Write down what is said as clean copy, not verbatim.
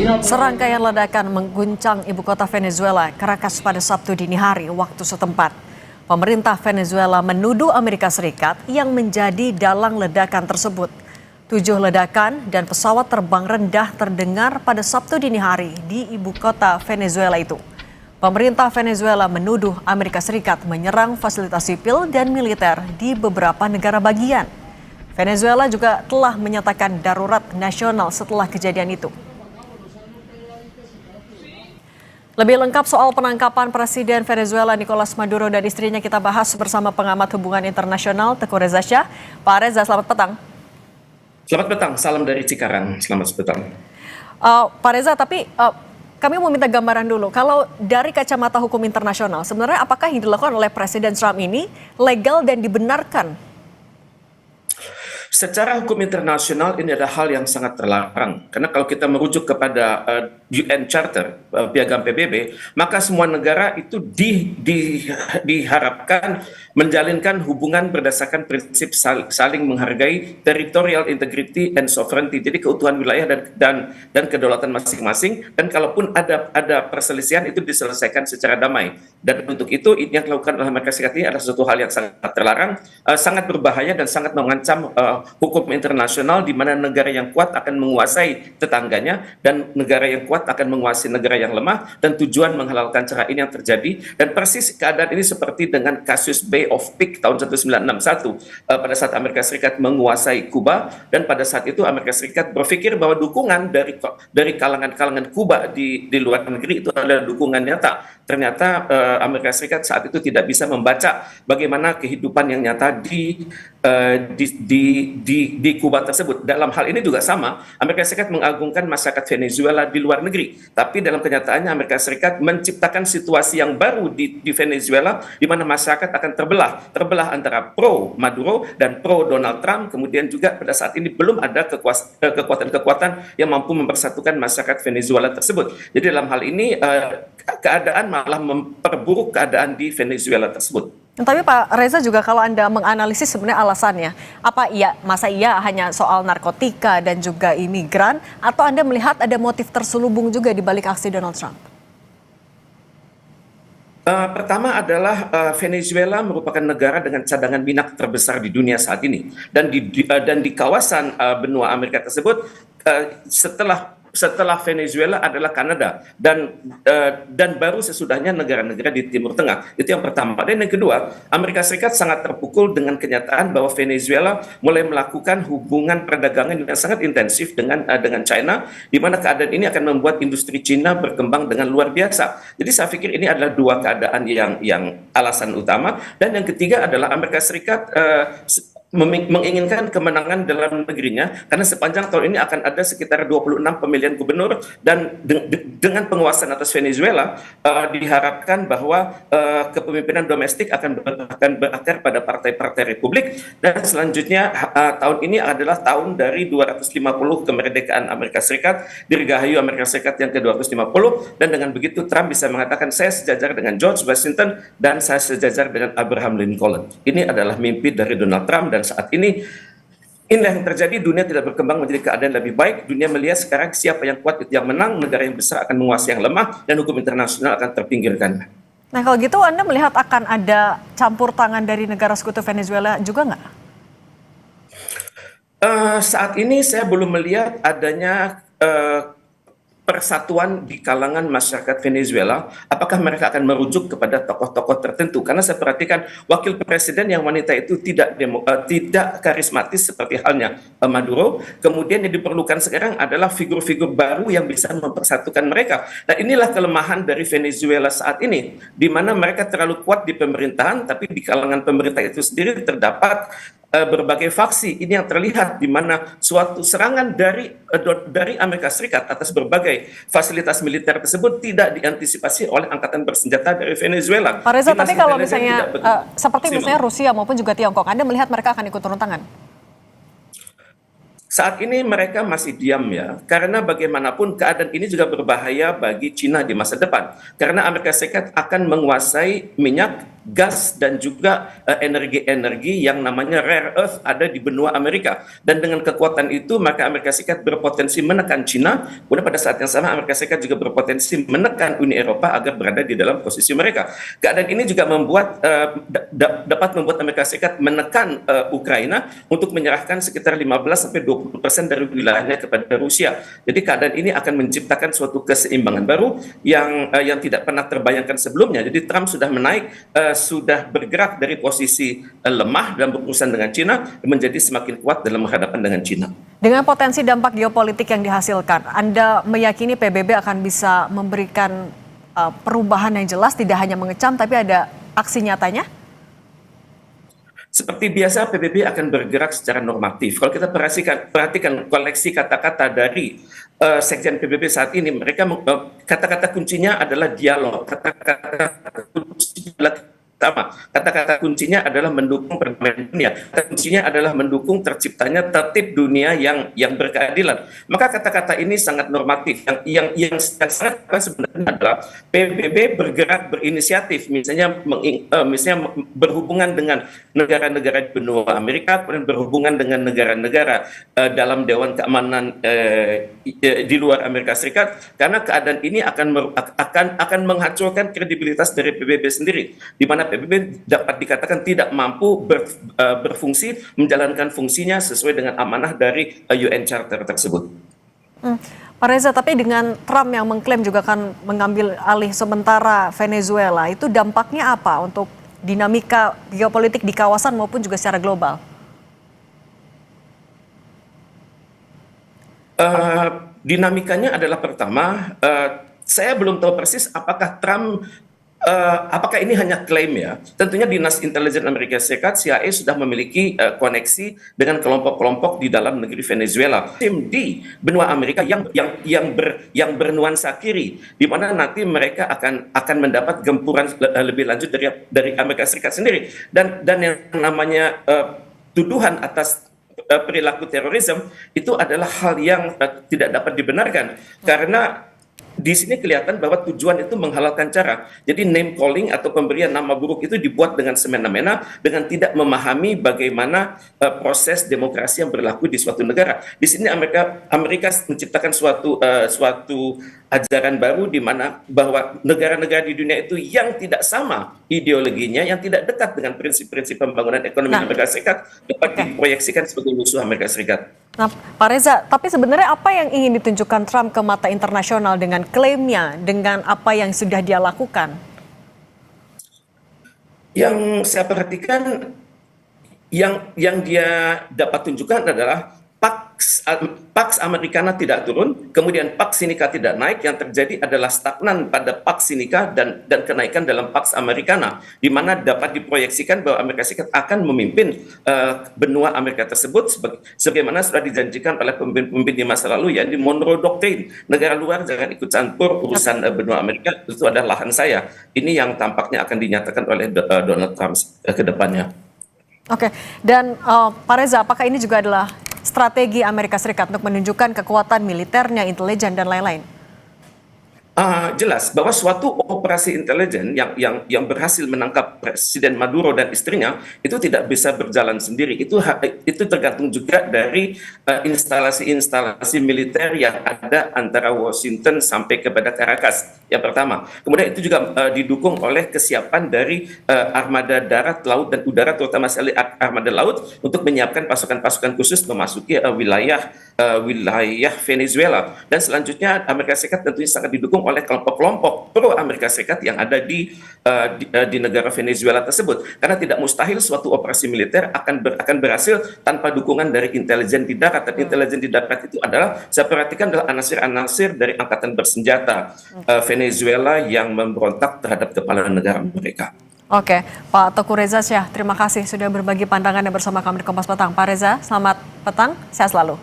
Serangkaian ledakan mengguncang ibu kota Venezuela, Caracas pada Sabtu dini hari waktu setempat. Pemerintah Venezuela menuduh Amerika Serikat yang menjadi dalang ledakan tersebut. 7 ledakan dan pesawat terbang rendah terdengar pada Sabtu dini hari di ibu kota Venezuela itu. Pemerintah Venezuela menuduh Amerika Serikat menyerang fasilitas sipil dan militer di beberapa negara bagian. Venezuela juga telah menyatakan darurat nasional setelah kejadian itu. Lebih lengkap soal penangkapan Presiden Venezuela Nicolas Maduro dan istrinya kita bahas bersama pengamat hubungan internasional Teguh Reza Shah. Pak Reza, selamat petang. Selamat petang, salam dari Cikarang, selamat petang. Pak Reza, tapi kami mau minta gambaran dulu. Kalau dari kacamata hukum internasional, sebenarnya apakah yang dilakukan oleh Presiden Trump ini legal dan dibenarkan? Secara hukum internasional ini adalah hal yang sangat terlarang. Karena kalau kita merujuk kepada UN Charter, Piagam PBB, maka semua negara itu diharapkan menjalinkan hubungan berdasarkan prinsip saling menghargai territorial integrity and sovereignty, jadi keutuhan wilayah dan kedaulatan masing-masing. Dan kalaupun ada perselisihan itu diselesaikan secara damai. Dan untuk itu yang dilakukan oleh Amerika Serikat ini adalah suatu hal yang sangat terlarang, sangat berbahaya dan sangat mengancam hukum internasional, di mana negara yang kuat akan menguasai tetangganya dan negara yang kuat akan menguasai negara yang lemah, dan tujuan menghalalkan cara ini yang terjadi. Dan persis keadaan ini seperti dengan kasus Bay of Pigs tahun 1961 pada saat Amerika Serikat menguasai Kuba, dan pada saat itu Amerika Serikat berpikir bahwa dukungan dari kalangan-kalangan Kuba di luar negeri itu adalah dukungan nyata. Ternyata Amerika Serikat saat itu tidak bisa membaca bagaimana kehidupan yang nyata di Kuba tersebut. Dalam hal ini juga sama, Amerika Serikat mengagungkan masyarakat Venezuela di luar negeri, tapi dalam kenyataannya Amerika Serikat menciptakan situasi yang baru di Venezuela, di mana masyarakat akan terbelah antara pro Maduro dan pro Donald Trump. Kemudian juga pada saat ini belum ada kekuatan-kekuatan yang mampu mempersatukan masyarakat Venezuela tersebut. Jadi dalam hal ini keadaan malah memperburuk keadaan di Venezuela tersebut. Tapi Pak Reza, juga kalau Anda menganalisis sebenarnya alasannya, masa iya hanya soal narkotika dan juga imigran, atau Anda melihat ada motif terselubung juga di balik aksi Donald Trump? Pertama adalah Venezuela merupakan negara dengan cadangan minyak terbesar di dunia saat ini, dan di kawasan benua Amerika tersebut setelah Venezuela adalah Kanada dan baru sesudahnya negara-negara di Timur Tengah. Itu yang pertama. Dan yang kedua, Amerika Serikat sangat terpukul dengan kenyataan bahwa Venezuela mulai melakukan hubungan perdagangan yang sangat intensif dengan China, di mana keadaan ini akan membuat industri Cina berkembang dengan luar biasa. Jadi saya pikir ini adalah dua keadaan yang alasan utama. Dan yang ketiga adalah Amerika Serikat menginginkan kemenangan dalam negerinya, karena sepanjang tahun ini akan ada sekitar 26 pemilihan gubernur, dan dengan penguasaan atas Venezuela diharapkan bahwa kepemimpinan domestik akan berakar pada partai-partai Republik, dan selanjutnya tahun ini adalah tahun dari 250 kemerdekaan Amerika Serikat, dirgahayu Amerika Serikat yang ke-250, dan dengan begitu Trump bisa mengatakan saya sejajar dengan George Washington dan saya sejajar dengan Abraham Lincoln. Ini adalah mimpi dari Donald Trump, dan saat ini inilah yang terjadi. Dunia tidak berkembang menjadi keadaan lebih baik. Dunia melihat sekarang siapa yang kuat itu yang menang, negara yang besar akan menguasai yang lemah, dan hukum internasional akan terpinggirkan. Nah, kalau gitu Anda melihat akan ada campur tangan dari negara sekutu Venezuela juga nggak? Saat ini saya belum melihat adanya persatuan di kalangan masyarakat Venezuela. Apakah mereka akan merujuk kepada tokoh-tokoh tertentu? Karena saya perhatikan wakil presiden yang wanita itu tidak karismatis seperti halnya Maduro. Kemudian yang diperlukan sekarang adalah figur-figur baru yang bisa mempersatukan mereka. Nah, inilah kelemahan dari Venezuela saat ini, di mana mereka terlalu kuat di pemerintahan, tapi di kalangan pemerintah itu sendiri terdapat berbagai faksi. Ini yang terlihat di mana suatu serangan dari Amerika Serikat atas berbagai fasilitas militer tersebut tidak diantisipasi oleh angkatan bersenjata dari Venezuela. Pak Reza, tapi kalau misalnya seperti misalnya Rusia maupun juga Tiongkok, Anda melihat mereka akan ikut turun tangan? Saat ini mereka masih diam ya, karena bagaimanapun keadaan ini juga berbahaya bagi Cina di masa depan. Karena Amerika Serikat akan menguasai minyak gas dan juga energi-energi yang namanya rare earth ada di benua Amerika. Dan dengan kekuatan itu maka Amerika Serikat berpotensi menekan China, kemudian pada saat yang sama Amerika Serikat juga berpotensi menekan Uni Eropa agar berada di dalam posisi mereka. Keadaan ini juga dapat membuat Amerika Serikat menekan Ukraina untuk menyerahkan sekitar 15-20% dari wilayahnya kepada Rusia. Jadi keadaan ini akan menciptakan suatu keseimbangan baru yang tidak pernah terbayangkan sebelumnya. Jadi Trump sudah sudah bergerak dari posisi lemah dalam berurusan dengan Cina menjadi semakin kuat dalam berhadapan dengan Cina. Dengan potensi dampak geopolitik yang dihasilkan, Anda meyakini PBB akan bisa memberikan perubahan yang jelas, tidak hanya mengecam tapi ada aksi nyatanya? Seperti biasa, PBB akan bergerak secara normatif. Kalau kita perhatikan koleksi kata-kata dari Sekjen PBB saat ini, mereka kata-kata kuncinya adalah dialog. Kata-kata kuncinya adalah mendukung perdamaian dunia. Kata kuncinya adalah mendukung terciptanya tertib dunia yang berkeadilan. Maka kata-kata ini sangat normatif. Yang sangat sebenarnya adalah PBB bergerak berinisiatif, misalnya berhubungan dengan negara-negara di benua Amerika, kemudian berhubungan dengan negara-negara dalam Dewan Keamanan di luar Amerika Serikat, karena keadaan ini akan menghancurkan kredibilitas dari PBB sendiri, di mana PBB dapat dikatakan tidak mampu berfungsi menjalankan fungsinya sesuai dengan amanah dari UN Charter tersebut. Pak Reza, tapi dengan Trump yang mengklaim juga akan mengambil alih sementara Venezuela, itu dampaknya apa untuk dinamika geopolitik di kawasan maupun juga secara global? Dinamikanya adalah pertama, saya belum tahu persis apakah apakah ini hanya klaim ya. Tentunya Dinas Intelijen Amerika Serikat CIA sudah memiliki koneksi dengan kelompok-kelompok di dalam negeri Venezuela, tim di benua Amerika yang bernuansa kiri, di mana nanti mereka akan mendapat gempuran lebih lanjut dari Amerika Serikat sendiri. Dan yang namanya tuduhan atas perilaku terorisme itu adalah hal yang tidak dapat dibenarkan, karena di sini kelihatan bahwa tujuan itu menghalalkan cara. Jadi name calling atau pemberian nama buruk itu dibuat dengan semena-mena, dengan tidak memahami bagaimana proses demokrasi yang berlaku di suatu negara. Di sini Amerika menciptakan suatu ajaran baru, di mana bahwa negara-negara di dunia itu yang tidak sama ideologinya, yang tidak dekat dengan prinsip-prinsip pembangunan ekonomi Amerika Serikat dapat diproyeksikan sebagai musuh Amerika Serikat. Nah, Pak Reza, tapi sebenarnya apa yang ingin ditunjukkan Trump ke mata internasional dengan klaimnya, dengan apa yang sudah dia lakukan? Yang saya perhatikan, yang dia dapat tunjukkan adalah Pax Americana tidak turun, kemudian Pax Sinica tidak naik, yang terjadi adalah stagnan pada Pax Sinica dan kenaikan dalam Pax Americana, di mana dapat diproyeksikan bahwa Amerika Serikat akan memimpin benua Amerika tersebut sebagaimana sudah dijanjikan oleh pemimpin di masa lalu, yakni Monroe Doctrine, negara luar jangan ikut campur urusan benua Amerika, itu adalah lahan saya. Ini yang tampaknya akan dinyatakan oleh Donald Trump ke depannya. Oke, dan Pak Reza, apakah ini juga adalah strategi Amerika Serikat untuk menunjukkan kekuatan militernya, intelijen, dan lain-lain? Jelas bahwa suatu operasi intelijen yang berhasil menangkap Presiden Maduro dan istrinya itu tidak bisa berjalan sendiri. Itu tergantung juga dari instalasi-instalasi militer yang ada antara Washington sampai kepada Caracas. Yang pertama. Kemudian itu juga didukung oleh kesiapan dari armada darat, laut, dan udara, terutama sekali armada laut, untuk menyiapkan pasukan-pasukan khusus memasuki wilayah Venezuela. Dan selanjutnya Amerika Serikat tentunya sangat didukung oleh kelompok-kelompok pro Amerika Serikat yang ada di negara Venezuela tersebut, karena tidak mustahil suatu operasi militer akan berhasil tanpa dukungan dari intelijen di darat. Dan intelijen di darat itu adalah, saya perhatikan, adalah anasir-anasir dari angkatan bersenjata Venezuela yang memberontak terhadap kepala negara mereka. Oke, Pak Teuku Reza Syah, terima kasih sudah berbagi pandangannya bersama kami di Kompas Petang. Pak Reza, selamat petang, sehat selalu.